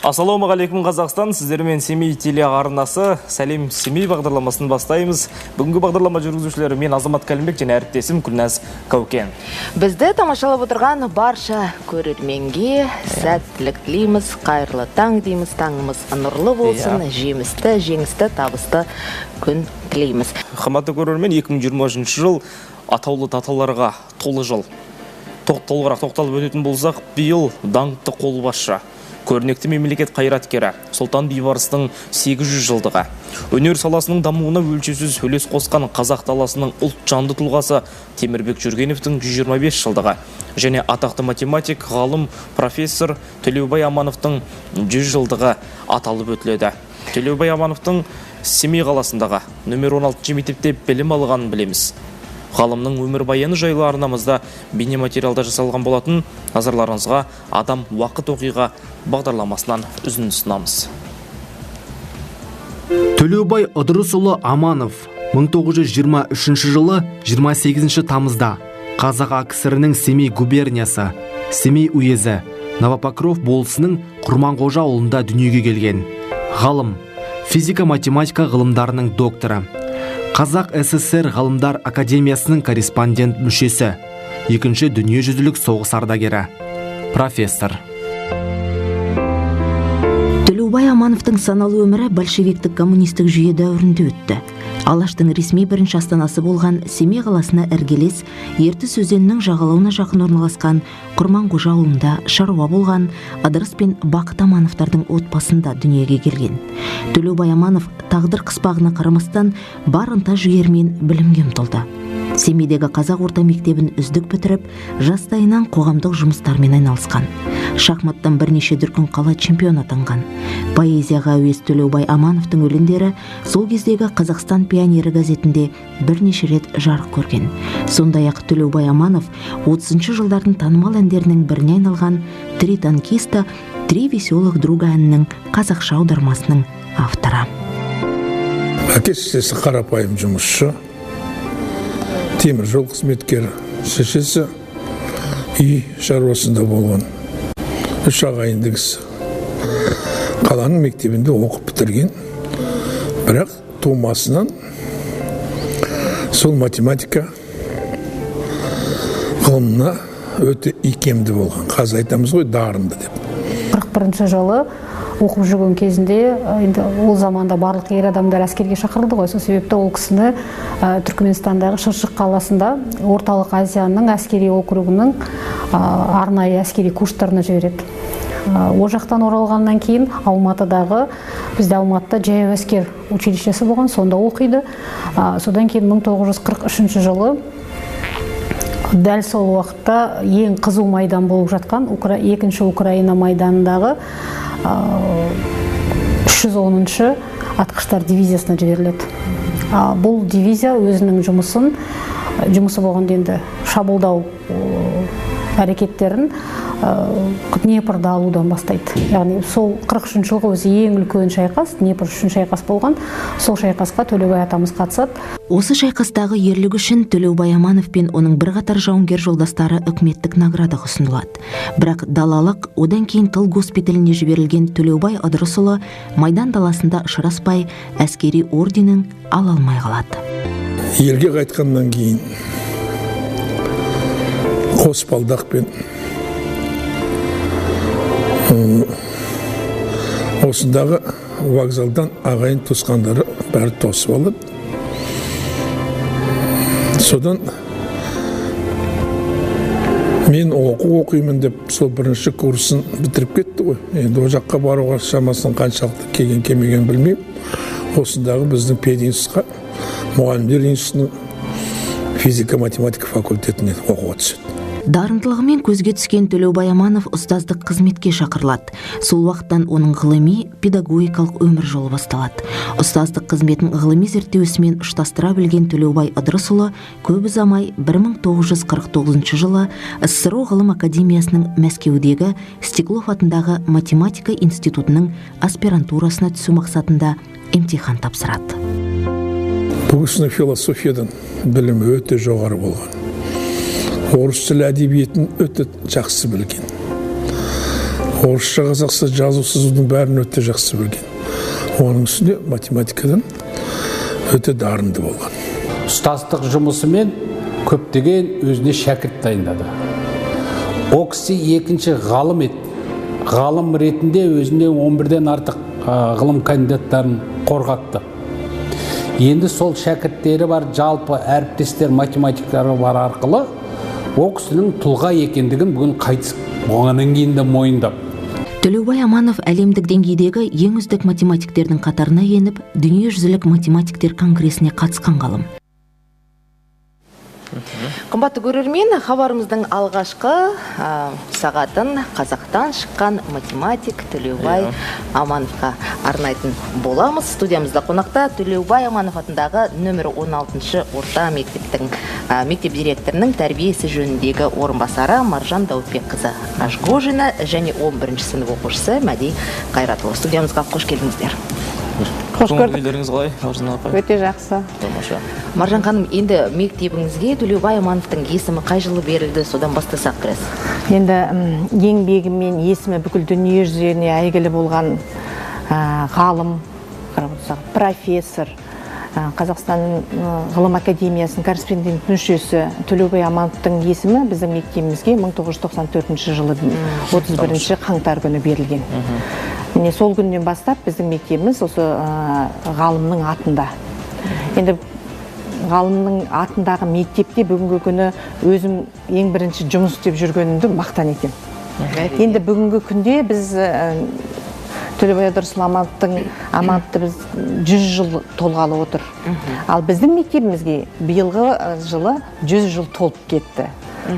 Ассалаумағалейкум Қазақстан, сіздермен Семей телеарнасы Сәлем Семей бағдарламасын бастаймыз. Бүгінгі бағдарлама жүргізушілері мен Азамат Кәлімбек және әріптесім Күлназ Каукен. Бізді тамашалап отырған барша көрерменге сәттілік тілейміз, қайырлы таң дейміз, таңымыз нұрлы болсын, жемісті, жеңісті, табысты күн тілейміз. Қымбатты көрермен, 2023 жыл атаулы таталарға толы жыл. Толығырақ тоқталып өтетін болсақ, биыл даңқты қолбасшы, көрнекті мемлекет қайраткері Сұлтан Бейбарыстың 800 жылдығы. Өнер саласының дамуына өлшеусіз үлес қосқан қазақ даласының ұлт жанды тұлғасы Темірбек Жүргеневтің 125 жылдығы. Және атақты математик, ғалым, профессор Төлеубай Амановтың 100 жылдығы аталып өтіледі. Төлеубай Амановтың Семей қаласындағы нөмір 16 мектепте білім алғанын білеміз. Ғалымның өмірбаяны жайлы арнамызда бейнематериалда жасалған болатын. Назарларыңызға адам уақыт оқиға бағдарламасынан үзінді ұсынамыз. Төлеубай Ыдырысұлы Аманов 1923 жылы 28 тамызда Қазақ АКСР-ның Семей губерниясы, Семей уезі, Новопокров болысының Құрманғожа ауылында дүниеге келген. Ғалым, физика-математика ғылымдарының докторы, Қазақ СССР ғалымдар академиясының корреспондент мүшесі, екінші дүниежүзілік соғыс ардагері, профессор. Төлеубай Амановтың саналы өмірі большевиктік коммунистік жүйе дәуірінде өтті. Алаштың ресми бірінші астанасы болған Семей қаласына іргелес Ертіс өзенінің жағалауына жақын орналасқан Құрманғожа ауылында шаруа болған Ыдырыс пен Бақыт Амановтардың отбасында дүниеге келген. Төлеубай Аманов тағдыр қыспағына қарамастан бар ынта-жігермен білімге ұмтылды. Семейдегі қазақ орта мектебін үздік бітіріп, жастайынан қоғамдық жұмыстармен айналысқан. Шахматтан бірнеше дүркін қала чемпион атанған. Поэзияға әуес Төлеубай Амановтың өлеңдері сол кездегі Қазақстан пионері газетінде бірнеше рет жарық көрген. Сондай-ақ Төлеубай Аманов 30-шы жылдардың танымал әндерінің біріне айналған «Три танкиста, три веселых друга» әнінің қазақша аудармасының авторы. Әке-шешесі қарапайым жұмысшы, темір жол қызметкері, шешесі үй шаруасында болған. 3 ағайынды кісі. Қаланың мектебінде оқып бітірген, бірақ тумасынан сол математика ғылымына өте икемді болған. Қазір айтамыз ғой, дарынды деп. 41 жылы оқып жүрген кезінде, ол заманда барлық ер адамдар әскерге шақырылды ғой. Сол себепті ол кісіні Түркменстандағы Шыршық қаласында орталық Азияның әскери округының арнайы әскери курстарына жібереді. О жақтан оралғаннан кейін Алматыдағы, бізде Алматыда жаяу әскер училищесі болған, сонда оқиды. Содан кейін 1943 жылы дәл сол уақытта ең қызу майдан болып жатқан екінші Украина майданындағы 310-шы атқыштар дивизиясына жіберіледі. Бұл дивизия өзінің жұмысы болған енді шабуылдау әрекеттерін Днепрді алудан бастайды. Яғни сол 43 жылғы өзі ең үлкен шайқас, Днепр үшін шайқас болған. Сол шайқасқа Төлеубай атамыз қатысады. Осы шайқастағы ерлігі үшін Төлеубай Аманов пен оның бірқатар жауынгер жолдастары үкіметтік наградаға ұсынылады. Бірақ далалық, одан кейін тыл госпиталіне жіберілген Төлеубай Ыдырысұлы майдан даласында ұшыраспай әскери орденін ала алмай қалады. Елге қайтқаннан кейін қос балдақпен осындағы вокзалдан ағайын туысқандары бәрі тосып алып, содан мен оқимын деп сол бірінші курсын бітіріп кетті ғой. Енді о жаққа баруға шамасын қаншалықты келген білмеймін. Осындағы біздің пединститутқа, мұғалімдер институтының физика-математика факультетіне оқуға түседі. Дарындылығымен көзге түскен Төлеубай Аманов ұстаздық қызметке шақырылады. Сол уақыттан оның ғылыми, педагогикалық өмір жолы басталады. Ұстаздық қызметін ғылыми зерттеуісімен ұштастыра білген Төлеубай Ыдырысұлы көп ұзамай 1949 жылы СССР ғылым академиясының Мәскеудегі Стеклов атындағы математика институтының аспирантурасына түсу мақсатында емтихан тапсырады. Бұл кісінің философиядан білімі өте жоғары болған. Орыс тілі әдебиетін өте жақсы білген. орысша қазақша жазу сызудың бәрін өте жақсы білген. Оның үстіне математикадан өте дарынды болған. Ұстаздық жұмысымен көптеген өзіне шәкірт дайындады. Ол кісі екінші ғалым еді. Ғалым ретінде өзіне 11-ден артық ғылым кандидаттарын қорғатты. Енді сол шәкірттері бар, жалпы әріптестер математиктары бар арқылы ол кісінің тұлға екендігін бүгін қайтыс болғаннан кейін де мойындап. Төлеубай Аманов әлемдік деңгейдегі ең үздік математиктердің қатарына еніп, дүниежүзілік математиктер конгресіне қатысқан ғалым. Қымбатты көрермен, хабарымыздың алғашқы сағатын қазақтан шыққан математик Төлеубай Амановқа арнайтын боламыз. Студиямызда қонақта Төлеубай Аманов атындағы нөмірі 16-шы орта мектептің мектеп директорының тәрбие ісі жөніндегі орынбасары Маржан Даутбекқызы Ашғожина және 11-ші сынып оқушысы Мәди Қайратұлы. Студиямызға қош келдіңіздер. Қош көрдіңіздеріңіз қалай, Маржан апай? Өте жақсы. Маржан ханым, енді мектебіңізге Төлеубай Амановтың есімі қай жылы берілді, содан бастасақ біраз? Енді еңбегімен есімі бүкіл дүние жүзіне әйгілі болған ғалым, профессор, Қазақстан ғылым академиясының корреспондент мүшесі Төлеубай Амановтың есімі біздің мектебімізге 1994 жылы 31 қаңтар күні берілген. Міне сол күннен бастап біздің мектебіміз осы ғалымның атында. Енді ғалымның атындағы мектепте бүгінгі күні өзім ең бірінші жұмыс істеп жүргенімді мақтан етем. Енді бүгінгі күнде біз Төлеубай Амановты біз 100 жыл толғалы отыр. Ал біздің мектебімізге биылғы жылы 100 жыл толып кетті.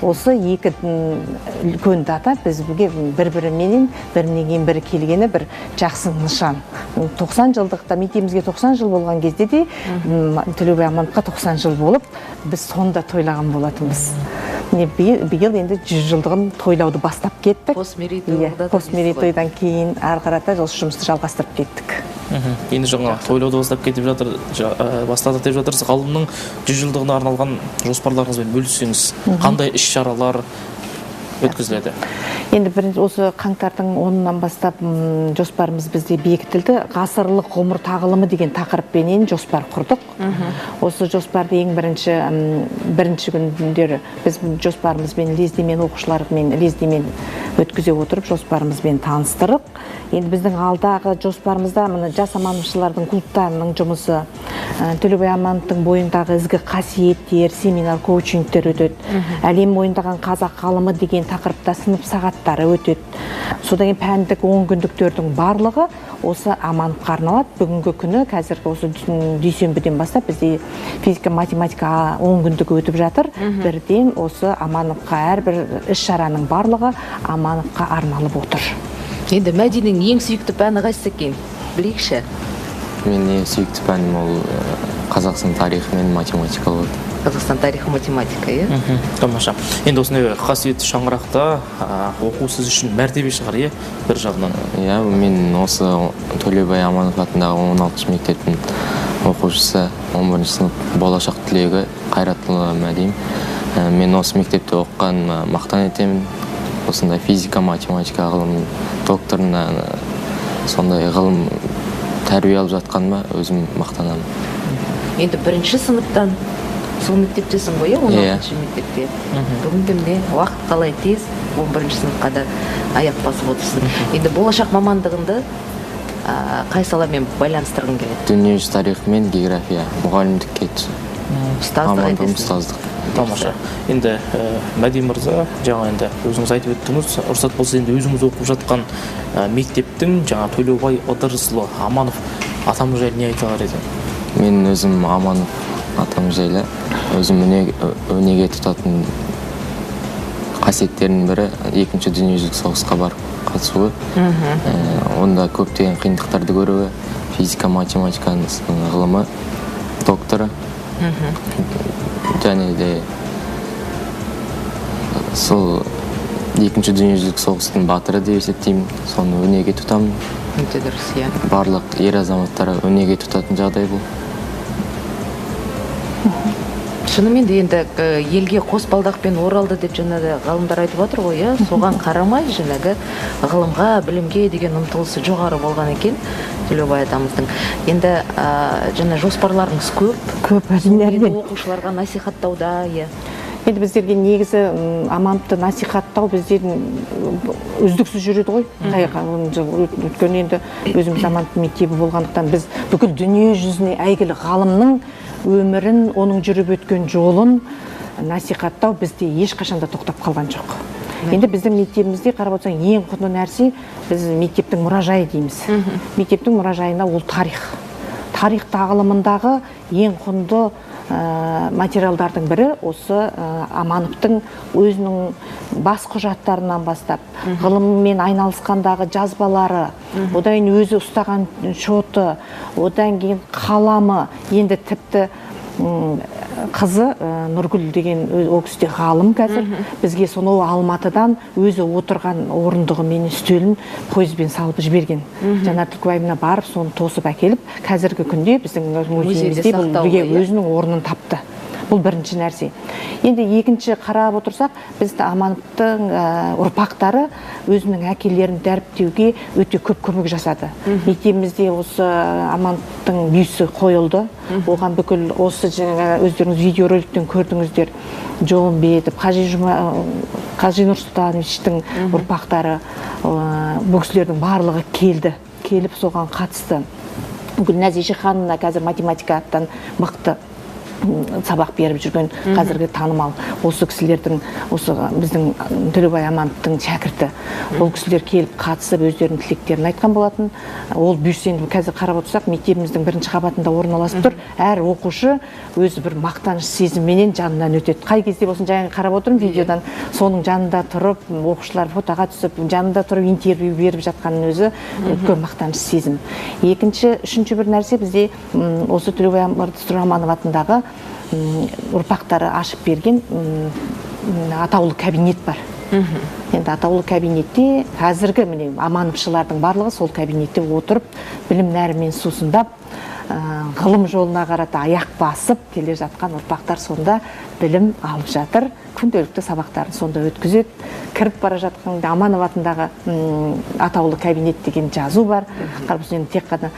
Осы екі үлкен дата бізге бір-біріменен бірінен кейін бірі келгені бір жақсы нышан. 90 жылдықта мектебімізге 90 жыл болған кезде де Төлеубай Амановқа 90 жыл болып, біз сонда тойлаған болатынбыз. Биыл енді 100 жылдығын тойлауды бастап кеттік. Постмеритойдан кейін ары қарата жұмысты жалғастырып кеттік. Енді жаңа тойлауды бастадық деп жатырсыз. Ғалымның 100 жылдығына арналған жоспарларыңызбен бөліссеңіз, қандай іс-шаралар өткізіледі? Енді бірінші осы қаңтардың 10-нан бастап жоспарымыз бізде бекітілді. Ғасырлық ғұмыр тағылымы деген тақырыппенен жоспар құрдық. Осы жоспарды ең бірінші күндері біз жоспарымызбен лездемен оқушылармен лездемен өткізе отырып жоспарымызбен таныстырып, енді біздің алдағы жоспарымызда жас амановшылардың клубтарының жұмысы, Төлеубай Амановтың бойындағы ізгі қасиеттер, семинар, коучингтер өтеді. Әлем мойындаған қазақ ғалымы деген тақырыпта сынып сағаттары өтеді. Содан кейін пәндік 10 күндіктердің барлығы осы Амановқа арналады. Бүгінгі күні қазіргі осы дүйсенбіден бастап бізде физика, математика 10 күндік өтіп жатыр. Бірден осы Амановқа әрбір іс-шараның барлығы Амановқа арналып отыр. Енді Мәдинің ең сүйікті пәні қайсысы екен? Білейікші. Мен ең сүйікті пәнім ол Қазақстан тарихы мен математика болады. Қазақстан тарихы математика, е? Тамаша. Енді осындай қасиетті шаңырақта оқу сіз үшін мәртебе шығар, е? Бір жағынан. Иә, мен осы Төлеубай Аманов атындағы 16-шы мектептің оқушысы, 11-ші сынып болашақ түлегі Қайратұлы Мәдим. Мен осы мектепте оқыған мақтан етемін. Осындай физика, математика ғылым докторына сондай ғылым тәрбие алып жатқаныма өзім мақтанамын. Енді бірінші сыныптан сол мектептесің ғой, 16-шы мектепте. Бүгінгі күнде уақыт қалай тез 11-ші сыныпқа да аяқ басып отырсың. Енді болашақ мамандығыңды қай саламен байланыстырғың келеді? Дүниежүзі тарихы мен география, мұғалімдікке ұстаздық. Тамаша. Енді Мәди мырза, жаңа енді өзіңіз айтып өттіңіз, рұқсат болса енді өзіңіз оқып жатқан мектептің жаңа Төлеубай Ыдырысұлы Аманов атамыз жайлы не айта алар едіңіз? Мен өзім Аманов атам жайлы өзім өнеге тұтатын қасиеттерінің бірі екінші дүниежүзілік соғысқа барып қатысуы. Онда көптеген қиындықтарды көруі, физика, математиканың ғылымы, докторы. Және де сол екінші дүниежүзілік соғыстың батыры деп есептеймін. Соны өнеге тұтамын. Өте дұрыс, иә. Барлық ер азаматтары өнеге тұтатын жағдай бұл. Шынымен де енді елге қос балдақпен оралды деп жаңағы ғалымдар айтып отыр ғой, иә, соған қарамай жаңағы ғылымға, білімге деген ұмтылысы жоғары болған екен Төлеубай атамыздың. Енді жаңа жоспарларыңыз көп, әрине. Оқушыларға насихаттауда, иә. Енді біздерге негізі Амановты насихаттау біздердің үздіксіз жүреді ғой. Өйткені енді өзіміз Аманов мектебі болғандықтан біз бүкіл дүние жүзіне әйгілі ғалымның өмірін, оның жүріп өткен жолын насихаттау бізде ешқашанда тоқтап қалған жоқ. Енді біздің мектебімізде қарап отырсаң, ең құнды нәрсе біз мектептің мұражайы дейміз. Мектептің мұражайында ол тарих. Тарих тағылымындағы ең құнды материалдардың бірі осы Амановтың өзінің бас құжаттарынан бастап, ғылыммен айналысқандағы жазбалары, одан өзі ұстаған шоты, одан кейін қаламы, енді тіпті қызы Нұргүл деген ол кісі ғалым қазір, бізге сонау Алматыдан өзі отырған орындығы мен үстелін пойызбен салып жіберген. Жанар Түлкібаевна барып, соны тосып әкеліп, қазіргі күнде біздің музейімізде бұл өзінің орнын тапты. Бұл бірінші нәрсе. Енді екінші қарап отырсақ, біз Амановтың ұрпақтары өзінің әкелерін дәріптеуге өте көп көмек жасады. Мектебімізде осы Амановтың бюсті қойылды. Оған бүкіл осы өздеріңіз видеороликтен көрдіңіздер. Жолымбетов, Қажи Нұрсұлтановичтің ұрпақтары, бұл кісілердің барлығы келіп соған қатысты. Нәзише ханымна қазір математикадан мықты сабақ беріп жүрген қазіргі танымал осы кісілердің, осы біздің Төлеубай Амановтың шәкірті. Ол кісілер келіп қатысып өздерінің тілектерін айтқан болатын. Ол бюстен қазір қарап отырсақ, мектебіміздің бірінші қабатында орналасып тұр. Әр оқушы өзі бір мақтаныш сезімменен жанынан өтеді. Қай кезде болсын, жаңа қарап отырмын видеодан, соның жанында тұрып, оқушылар фотоға түсіп, жанында тұрып интервью беріп жатқанның өзі үлкен мақтаныш сезім. Үшінші бір нәрсе бізде осы Төлеубай Аманов атындағы ұрпақтары ашып берген атаулы кабинет бар. Енді атаулы кабинетте қазіргі Амановшылардың барлығы сол кабинетте отырып, білім нәрімен сусындап, ғылым жолына қарата аяқ басып келе жатқан ұрпақтар сонда білім алып жатыр. Күнделікті сабақтарын сонда өткізеді. Кіріп бара жатқан Аманов атындағы атаулы кабинет деген жазу бар. Қарапсыз тек қана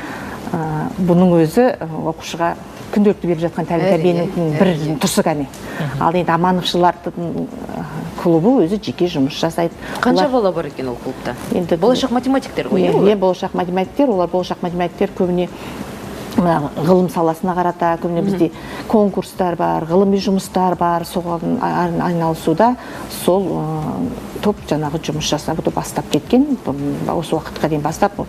бұның өзі оқушыға күнделікті беріп жатқан тәрбиенің бір тұсы кәне. Ал енді Амановшылардың клубы өзі жеке жұмыс жасайды. Қанша бала бар екен ол клубта? Болашақ математиктер ғой? Болашақ математиктер, олар болашақ математиктер көбіне ғылым саласына қарата, көбіне бізде конкурстар бар, ғылыми жұмыстар бар, соған айналысуда сол топ жаңағы жұмыс жасап бастап кеткен. Осы уақытқа дейін бастап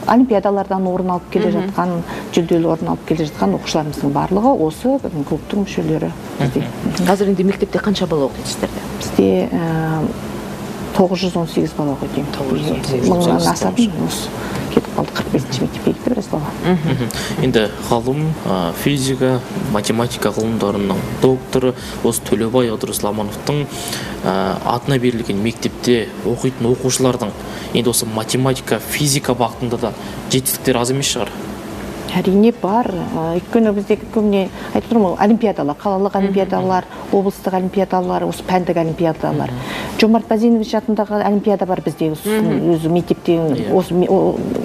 олимпиадалардан орын алып келе жатқан, жүлделі орын алып келе жатқан оқушыларымыздың барлығы осы клубтың мүшелері. Қазір енді мектепте қанша бала оқисыздар? Бізде 918 бала оқиды. 918 асатын кетіп қалды, 45-ші мектепке кетті біраз бала. Енді ғалым, физика, математика ғылымдарының докторы осы Төлеубай Амановтың атына берілген мектепте оқитын оқушылардың енді осы математика, физика бағытында да жетістіктер аз емес шығар? Әрине бар. Өйткені бізде көбіне айтып тұрмын, олимпиадалар, қалалық олимпиадалар, облыстық олимпиадалар, осы пәндік олимпиадалар. Жомарт Базенович атындағы олимпиада бар бізде. Өзі мектепте,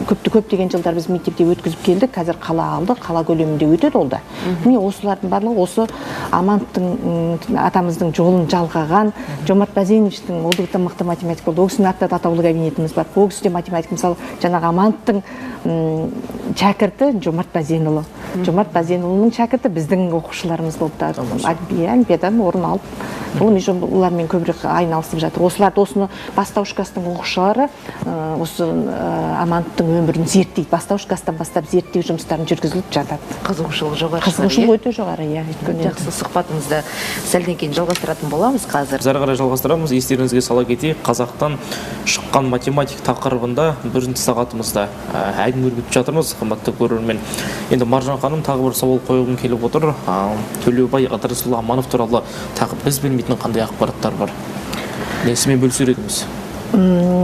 көптеген жылдар біз мектепте өткізіп келдік. Қазір қала алды, қала көлемінде өтеді ол да. Міне осылардың барлығы осы Амановтың атамыздың жолын жалғаған, Жомарт Базеновичтің ол да мықты математик болды. Ол кісінің атында атаулы кабинетіміз бар. Ол кісі де математик, мысалы, жаңағы Амановтың шәкірті Жомарт Базенұлы. Жомарт Базенұлының шәкірті біздің оқушыларымыз болды. Олимпиададан орын алып, ғылыми жобалармен көбірек айналысып жатыр. Осыларды осыны бастауыш кластың оқушылары осы Амановтың өмірін зерттейді. Бастауыш класстан бастап зерттеу жұмыстарын жүргізіліп жатады. Қызығушылық жоғары. Қызығушылық өте жоғары, иә. Жақсы, сұхбатымызды сәлден кейін жалғастыратын боламыз қазір. Әрі қарай жалғастырамыз. Естеріңізге сала кетейік, қазақтан шыққан математик тақырыбында бірінші сағатымызда әңгіме өрбітіп жатырмыз, қымбатты көрермен. Енді Маржан ханым тағы бір сауал қойғым келіп отыр. Төлеубай Аманов туралы тағы біз білмейтін қандай ақпараттар бар? Несімен бөлісер едіңіз?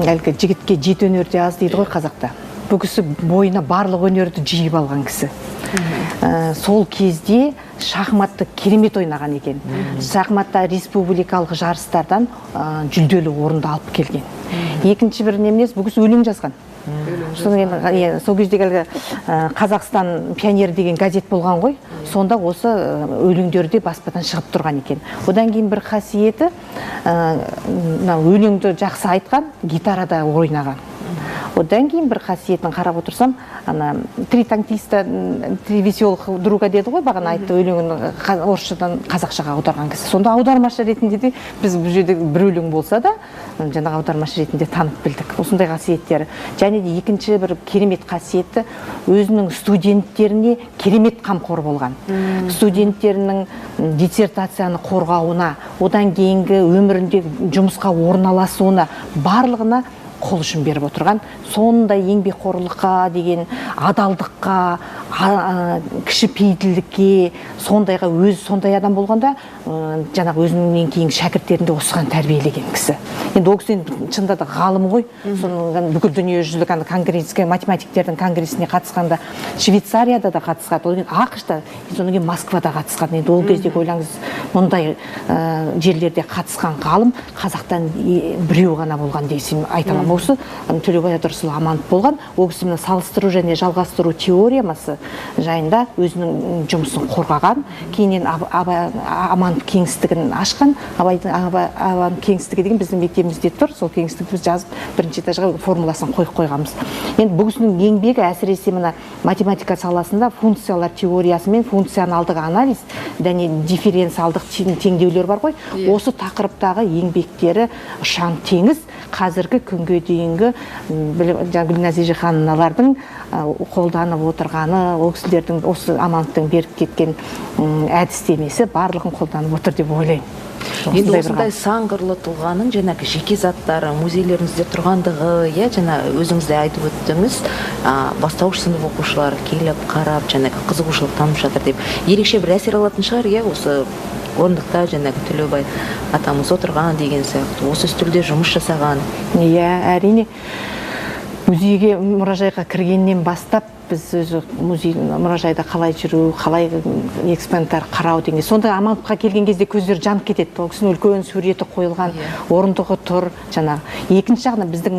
Әлгі жігітке жеті өнерде аз дейді ғой қазақта. бұл кісі бойына барлық өнерді жиып алған кісі. Сол кезде шахматты керемет ойнаған екен. Шахматта республикалық жарыстардан жүлделі орынды алып келген. Екінші бір немес, бұл кісі өлең жазған. Сол кездегі Қазақстан пионері деген газет болған ғой, сонда осы өлеңдерде баспадан шығып тұрған екен. Одан кейін бір қасиеті, өлеңді жақсы айтқан, гитарада ойнаған. Одан кейін бір қасиетін қарап отырсам, три танкиста, три веселых друга деді ғой, бағана айтты, өлеңін орысшадан қазақшаға аударған кісі. Сонда аудармашы ретінде де біз бұл жерде бір өлең болса да, жаңағы аудармашы ретінде танып білдік. Осындай қасиеттері. Және де екінші бір керемет қасиеті, өзінің студенттеріне керемет қамқор болған. Студенттерінің диссертацияны қорғауына, одан кейінгі өмірінде жұмысқа орналасуына, барлығына қол ұшын беріп отырған. Сондай еңбекқорлыққа деген, адалдыққа, кішіпейілділікке, сондайға өзі сондай адам болғанда, жаңағы өзінен кейін шәкірттерінде осыған тәрбиелеген кісі. Енді ол кісі шынында да ғалым ғой. Соның бүкіл дүниежүзілік конгресске, математиктердің конгрессіне қатысқанда, Швейцарияда да қатысқан, одан кейін ақш-та, содан кейін Москвада қатысқан. Енді ол кезде ойлаңыз, мұндай жерлерде қатысқан ғалым қазақтан біреу ғана болған дейсім айтамын. Осы Төлеубай Ыдырысұлы Аманов болған. Ол кісі салыстыру және жалғастыру теоремасы жайында өзінің жұмысын қорғаған. Кейіннен Аманов кеңістігін ашқан. Аманов кеңістігі деген біздің мектебімізде тұр. Сол кеңістікті біз жазып бірінші этажға формуласын қойып қойғанбыз. Енді бұл кісінің еңбегі әсіресе мына математика саласында функциялар теориясы мен функционалдық анализ және дифференциалдық теңдеулер бар ғой. Осы тақырыптағы еңбектері ұшан теңіз. Қазіргі күнге дейінгі Гүлназия ханалардың қолданып отырғаны, ол кісілердің осы Амановтың беріп кеткен әдістемесі барлығын қолданып отыр деп ойлаймын. Енді осындай сан қырлы тұлғаның жаңағы жеке заттары музейлеріңізде тұрғандығы, жаңа өзіңізде айтып өттіңіз, бастауыш сынып оқушылары келіп қарап, жаңағы қызығушылық танып жатыр деп ерекше бір әсер алатын шығар, осы орындықта жаңағы Төлеубай атамыз отырған деген сияқты, осы үстелде жұмыс жасаған. Әрине. Музейге, мұражайға кіргеннен бастап біз өзі музей мұражайда қалай жүру, қалай экспонаттар қарау деген. Сонда Амановқа келген кезде көздері жанып кетеді. Ол кісінің үлкен суреті қойылған, орындығы тұр, жаңағы. Екінші жағынан біздің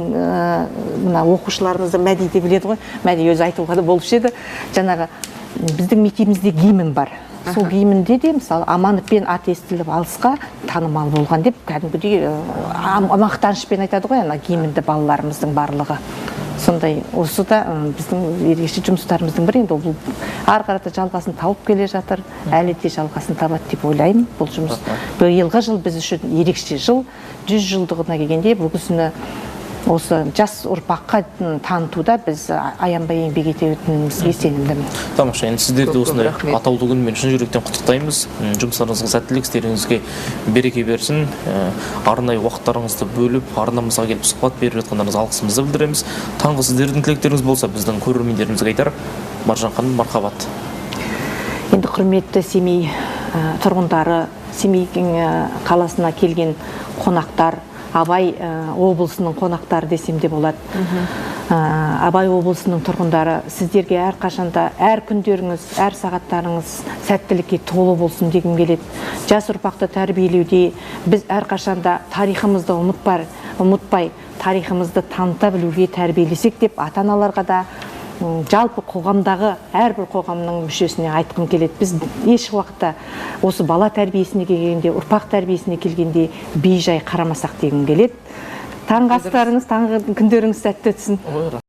мына оқушыларымызды Мәди де біледі ғой. Мәди өзі айтуға да болушы еді. Жаңағы біздің мектебімізде гимн бар. Сол гимнде де мысалы Амановпен ат естіліп алысқа танымал болған деп кәдімгідей мақтанышпен айтады ғой, ана гимнді балаларымыздың барлығы. Сондай осы да біздің ерекше жұмыстарымыздың бірі. Енді бұл ары қарата жалғасын тауып келе жатыр, әлі де жалғасын табады деп ойлаймын. Бұл жұмыс биылғы жыл біз үшін ерекше жыл. 100 жылдығына келгенде бұл кісіні осы жас ұрпаққа танытуда біз аянбай еңбек ететінімізге сенімдімін. Тамаша, енді сіздерді осындай атаулы күнмен шын жүректен құттықтаймыз. Жұмыстарыңызға сәттілік, істеріңізге береке берсін. Арнайы уақыттарыңызды бөліп, арнамызға келіп сұхбат беріп жатқандарыңызға алғысымызды білдіреміз. Таңғы сіздердің тілектеріңіз болса, біздің көрермендерімізге айтар. Маржан ханым, мархабат. Енді құрметті Семей тұрғындары, Семей қаласына келген қонақтар, Абай облысының қонақтары десем де болады. Абай облысының тұрғындары, сіздерге әр қашанда, әр күндеріңіз, әр сағаттарыңыз сәттілікке толы болсын дегім келеді. Жас ұрпақты тәрбиелеуде біз әр қашанда тарихымызды ұмытпай, тарихымызды таныта білуге тәрбиелесек деп ата-аналарға да жалпы қоғамдағы әрбір қоғамның мүшесіне айтқым келеді. Біз еш уақытта осы бала тәрбиесіне келгенде, ұрпақ тәрбиесіне келгенде бейжай қарамасақ дегім келеді. Таңғы астарыңыз, таңғы күндеріңіз сәтті өтсін.